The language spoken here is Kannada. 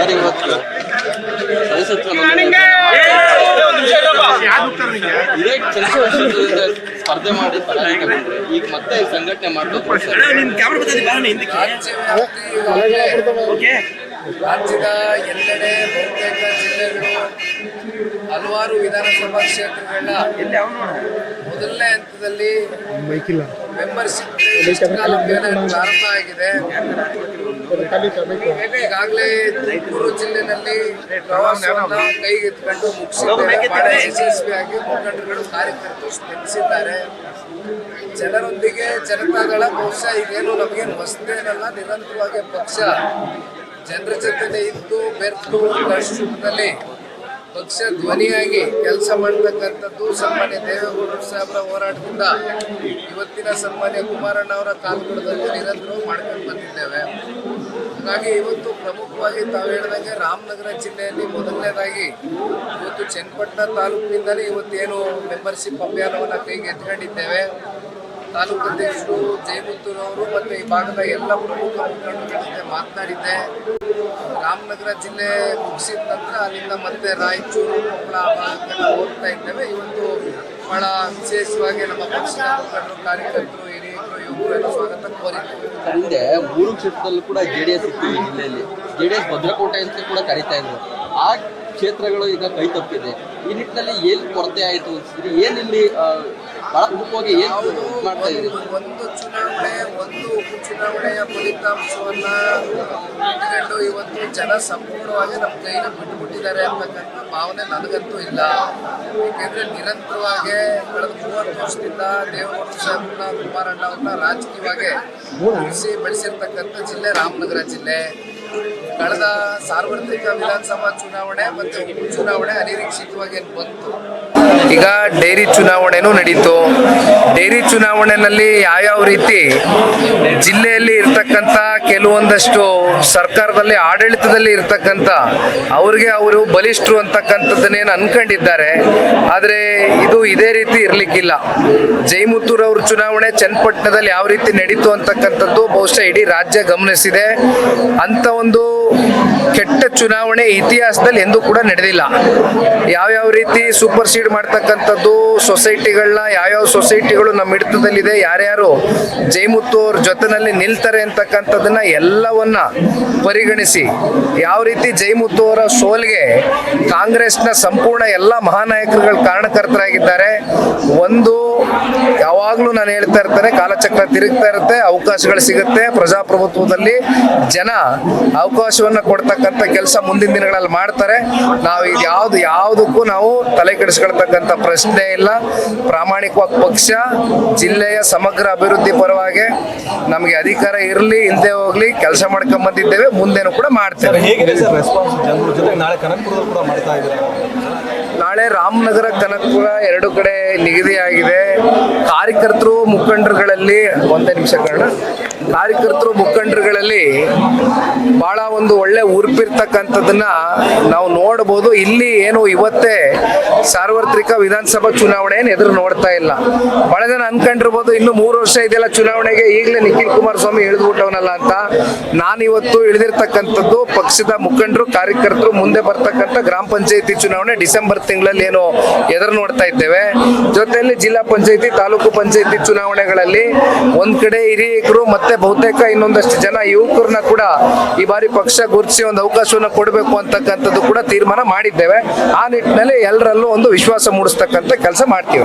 ಸರ್ ಇವತ್ತು ಇದೇ ಚಲನಚಿತ್ರದಿಂದ ಸ್ಪರ್ಧೆ ಮಾಡಿ ಪರಾಜಯಗೊಂಡ್ರೆ ಈಗ ಮತ್ತೆ ಸಂಘಟನೆ ಮಾಡಬೇಕು ರಾಜ್ಯದ ಎಲ್ಲೆಡೆ ಬಹುತೇಕ ಜಿಲ್ಲೆಗಳು ಹಲವಾರು ವಿಧಾನಸಭಾ ಕ್ಷೇತ್ರಗಳ ಮೊದಲನೇ ಹಂತದಲ್ಲಿ ಮೆಂಬರ್ಶಿಪ್ ಪ್ರಾರಂಭ ಆಗಿದೆ. ಈಗಾಗಲೇ ತುಮಕೂರು ಜಿಲ್ಲೆಯಲ್ಲಿ ಪ್ರವಾಸವನ್ನು ಕೈಗೆತ್ತಿಕೊಂಡು ಮುಗಿಸಿದ್ದಾರೆ. ಬಹಳ ಯಶಸ್ವಿಯಾಗಿ ಮುಖಂಡರುಗಳು ಕಾರ್ಯಕರ್ತರು ಸ್ಪಂದಿಸಿದ್ದಾರೆ. ಜನರೊಂದಿಗೆ ಜನತಾದಳ ಬಹುಶಃ ಈಗೇನು ನಮಗೇನು ಹೊಸದೇನಲ್ಲ, ನಿರಂತರವಾಗಿ ಪಕ್ಷ ಜನರ ಜೊತೆ ಇದ್ದು ಬೆರೆತು ಕಷ್ಟದಲ್ಲಿ ಪಕ್ಷ ಧ್ವನಿಯಾಗಿ ಕೆಲಸ ಮಾಡತಕ್ಕಂಥದ್ದು ಸನ್ಮಾನ್ಯ ದೇವೇಗೌಡರು ಸಾಹೇಬರ ಹೋರಾಟದಿಂದ ಇವತ್ತಿನ ಸನ್ಮಾನ್ಯ ಕುಮಾರಣ್ಣ ಅವರ ಕಾಲಘಟ್ಟದಲ್ಲಿ ನಿರಂತರವಾಗಿ ಮಾಡ್ಕೊಂಡು ಬಂದಿದ್ದೇವೆ. ಹಾಗಾಗಿ ಇವತ್ತು ಪ್ರಮುಖವಾಗಿ ತಾವು ಹೇಳಿದಂಗೆ ರಾಮನಗರ ಜಿಲ್ಲೆಯಲ್ಲಿ ಮೊದಲನೇದಾಗಿ ಇವತ್ತು ಚನ್ನಪಟ್ಟಣ ತಾಲೂಕಿನಿಂದಲೇ ಇವತ್ತೇನು ಮೆಂಬರ್ಶಿಪ್ ಅಭಿಯಾನವನ್ನು ಕೈಗೆ ಎತ್ಕೊಂಡಿದ್ದೇವೆ. ತಾಲೂಕು ಅಧ್ಯಕ್ಷರು ಜಯಮುತ್ತೂರವರು ಮತ್ತು ಈ ಭಾಗದ ಎಲ್ಲ ಪ್ರಮುಖ ಮುಖಂಡರ ಜೊತೆ ಮಾತನಾಡಿದ್ದೆ. ರಾಮನಗರ ಜಿಲ್ಲೆ ಮುಗಿಸಿದ ನಂತರ ಅಲ್ಲಿಂದ ಮತ್ತೆ ರಾಯಚೂರು, ಕೊಪ್ಪಳ ಭಾಗಕ್ಕೆಲ್ಲ ಹೋಗ್ತಾ ಇದ್ದೇವೆ. ಇವತ್ತು ಬಹಳ ವಿಶೇಷವಾಗಿ ನಮ್ಮ ಪಕ್ಷದ ಮುಖಂಡರು, ಕಾರ್ಯಕರ್ತರು, ಹಿರಿಯರು, ಯುವಕರು ಎಲ್ಲ ಸ್ವಾಗತ ಕೋರಿದ್ದೇವೆ. ಹಿಂದೆ 3 ಕ್ಷೇತ್ರದಲ್ಲೂ ಕೂಡ JDS ಇತ್ತು. ಈ ಜಿಲ್ಲೆಯಲ್ಲಿ JDS ಭದ್ರಕೋಟೆ ಅಂತ ಕೂಡ ಕರೀತಾ ಇದ್ರು. ಆ ಕ್ಷೇತ್ರಗಳು ಈಗ ಕೈ ತಪ್ಪಿದೆ. ಈ ನಿಟ್ಟಿನಲ್ಲಿ ಏನು ಕೊರತೆ ಆಯಿತು ಅನ್ಸಿದ್ರಿ? ಏನಿಲ್ಲಿ ಬಹಳ ಪ್ರಮುಖವಾಗಿ ಏನು ಮಾಡ್ತಾ ಇದ್ದೀರಿ? ಒಂದು ಚುನಾವಣೆ, ಒಂದು ಉಪಚುನಾವಣೆಯ ಫಲಿತಾಂಶವನ್ನ ಇಟ್ಕೊಂಡು ಇವತ್ತು ಜನ ಸಂಪೂರ್ಣವಾಗಿ ನಮ್ಮ ಕೈನ ಬಿಟ್ಟುಬಿಟ್ಟಿದ್ದಾರೆ ಅಂತಕ್ಕಂಥ ಭಾವನೆ ನನಗಂತೂ ಇಲ್ಲ. ಏಕೆಂದರೆ ನಿರಂತರವಾಗಿ ಕಳೆದ 30 ವರ್ಷದಿಂದ ದೇವೇಗೌಡರು ಸಾಹೇಬ್ರನ್ನ, ಕುಮಾರಣ್ಣ ಅವ್ರನ್ನ ರಾಜಕೀಯವಾಗಿ ಉಳಿಸಿ ಬೆಳೆಸಿರ್ತಕ್ಕಂಥ ಜಿಲ್ಲೆ ರಾಮನಗರ ಜಿಲ್ಲೆ. ಕಳೆದ ಸಾರ್ವತ್ರಿಕ ವಿಧಾನಸಭಾ ಚುನಾವಣೆ ಮತ್ತು ಉಪಚುನಾವಣೆ ಅನಿರೀಕ್ಷಿತವಾಗಿ ಬಂತು. ಈಗ ಡೈರಿ ಚುನಾವಣೆನೂ ನಡೀತು. ಡೈರಿ ಚುನಾವಣೆಯಲ್ಲಿ ಯಾವ್ಯಾವ ರೀತಿ ಜಿಲ್ಲೆಯಲ್ಲಿ ಇರ್ತಕ್ಕಂಥ ಕೆಲವೊಂದಷ್ಟು ಸರ್ಕಾರದಲ್ಲಿ ಆಡಳಿತದಲ್ಲಿ ಇರ್ತಕ್ಕಂಥ ಅವ್ರಿಗೆ ಅವರು ಬಲಿಷ್ಠರು ಅಂತಕ್ಕಂಥದ್ದನ್ನೇನು ಅನ್ಕೊಂಡಿದ್ದಾರೆ. ಆದರೆ ಇದು ಇದೇ ರೀತಿ ಇರಲಿಕ್ಕಿಲ್ಲ. ಜಯಮುತ್ತೂರ್ ಅವ್ರ ಚುನಾವಣೆ ಚನ್ನಪಟ್ಟಣದಲ್ಲಿ ಯಾವ ರೀತಿ ನಡೀತು ಅಂತಕ್ಕಂಥದ್ದು ಬಹುಶಃ ಇಡೀ ರಾಜ್ಯ ಗಮನಿಸಿದೆ. ಅಂತ ಒಂದು ಕೆಟ್ಟ ಚುನಾವಣೆ ಇತಿಹಾಸದಲ್ಲಿ ಎಂದೂ ಕೂಡ ನಡೆದಿಲ್ಲ. ಯಾವ್ಯಾವ ರೀತಿ ಸೂಪರ್ ಸೀಡ್ ಮಾಡ್ತಕ್ಕಂಥದ್ದು ಸೊಸೈಟಿಗಳನ್ನ, ಯಾವ್ಯಾವ ಸೊಸೈಟಿಗಳು ನಮ್ಮ ಹಿಡಿತದಲ್ಲಿದೆ, ಯಾರ್ಯಾರು ಜಯಮುತ್ತು ಅವ್ರ ಜೊತೆನಲ್ಲಿ ನಿಲ್ತಾರೆ ಅಂತಕ್ಕಂಥದ್ದನ್ನ ಎಲ್ಲವನ್ನ ಪರಿಗಣಿಸಿ ಯಾವ ರೀತಿ ಜಯಮುತ್ತು ಅವರ ಸೋಲ್ಗೆ ಕಾಂಗ್ರೆಸ್ನ ಸಂಪೂರ್ಣ ಎಲ್ಲ ಮಹಾನಾಯಕರುಗಳು ಕಾರಣಕರ್ತರಾಗಿದ್ದಾರೆ. ಒಂದು ಯಾವಾಗಲೂ ನಾನು ಹೇಳ್ತಾ ಇರ್ತೇನೆ, ಕಾಲಚಕ್ರ ತಿರುಗ್ತಾ ಇರುತ್ತೆ, ಅವಕಾಶಗಳು ಸಿಗುತ್ತೆ. ಪ್ರಜಾಪ್ರಭುತ್ವದಲ್ಲಿ ಜನ ಅವಕಾಶವನ್ನು ಕೊಡ್ತಕ್ಕಂಥ ಕೆಲಸ ಮುಂದಿನ ದಿನಗಳಲ್ಲಿ ಮಾಡ್ತಾರೆ. ನಾವು ಇದು ಯಾವುದಕ್ಕೂ ನಾವು ತಲೆ ಕೆಡಿಸ್ಕೊಳ್ತಕ್ಕಂಥ ಪ್ರಶ್ನೆ ಇಲ್ಲ. ಪ್ರಾಮಾಣಿಕವಾಗಿ ಪಕ್ಷ ಜಿಲ್ಲೆಯ ಸಮಗ್ರ ಅಭಿವೃದ್ಧಿ ಪರವಾಗಿ ನಮಗೆ ಅಧಿಕಾರ ಇರಲಿ ಇಲ್ಲದೆ ಹೋಗ್ಲಿ ಕೆಲಸ ಮಾಡ್ಕೊಂಡ್ ಬಂದಿದ್ದೇವೆ, ಮುಂದೇನು ಕೂಡ ಮಾಡ್ತೇವೆ. ನಾಳೆ ರಾಮನಗರ, ಕನಕಪುರ 2 ಕಡೆ ನಿಗದಿಯಾಗಿದೆ. ಕಾರ್ಯಕರ್ತರು ಮುಖಂಡರುಗಳಲ್ಲಿ ಒಂದೇ ನಿಮಿಷ ಕಾರಣ ಕಾರ್ಯಕರ್ತರು ಮುಖಂಡರುಗಳಲ್ಲಿ ಬಹಳ ಒಂದು ಒಳ್ಳೆ ಉರುಪಿರ್ತಕ್ಕಂಥದ್ದನ್ನ ನಾವು ನೋಡ್ಬೋದು. ಇಲ್ಲಿ ಏನು ಇವತ್ತೇ ಸಾರ್ವತ್ರಿಕ ವಿಧಾನಸಭಾ ಚುನಾವಣೆಯನ್ನು ಎದುರು ನೋಡ್ತಾ ಇಲ್ಲ. ಬಹಳ ಜನ ಅನ್ಕೊಂಡಿರ್ಬೋದು ಇನ್ನು 3 ವರ್ಷ ಇದೆಯಲ್ಲ ಚುನಾವಣೆಗೆ, ಈಗಲೇ ನಿಖಿಲ್ ಕುಮಾರಸ್ವಾಮಿ ಇಳಿದ್ಬಿಟ್ಟವನಲ್ಲ ಅಂತ. ನಾನಿವತ್ತು ಇಳಿದಿರ್ತಕ್ಕಂಥದ್ದು ಪಕ್ಷದ ಮುಖಂಡರು, ಕಾರ್ಯಕರ್ತರು ಮುಂದೆ ಬರ್ತಕ್ಕಂಥ ಗ್ರಾಮ ಪಂಚಾಯತಿ ಚುನಾವಣೆ ಡಿಸೆಂಬರ್ ತಿಂಗಳಲ್ಲಿ ಏನು ಎದುರು ನೋಡ್ತಾ ಇದ್ದೇವೆ. ಜೊತೆಯಲ್ಲಿ ಜಿಲ್ಲಾ ಪಂಚಾಯತಿ, ತಾಲೂಕು ಪಂಚಾಯತಿ ಚುನಾವಣೆಗಳಲ್ಲಿ ಒಂದ್ ಕಡೆ ಹಿರಿಯರು ಮತ್ತೆ ಬಹುತೇಕ ಇನ್ನೊಂದಷ್ಟು ಜನ ಯುವಕರನ್ನ ಕೂಡ ಈ ಬಾರಿ ಪಕ್ಷ ಗುರುತಿಸಿ ಒಂದು ಅವಕಾಶವನ್ನು ಕೊಡಬೇಕು ಅಂತಕ್ಕಂಥದ್ದು ಕೂಡ ತೀರ್ಮಾನ ಮಾಡಿದ್ದೇವೆ. ಆ ನಿಟ್ಟಿನಲ್ಲಿ ಎಲ್ಲರಲ್ಲೂ ಒಂದು ವಿಶ್ವಾಸ ಮೂಡಿಸ್ತಕ್ಕಂಥ ಕೆಲಸ ಮಾಡ್ತೀವಿ.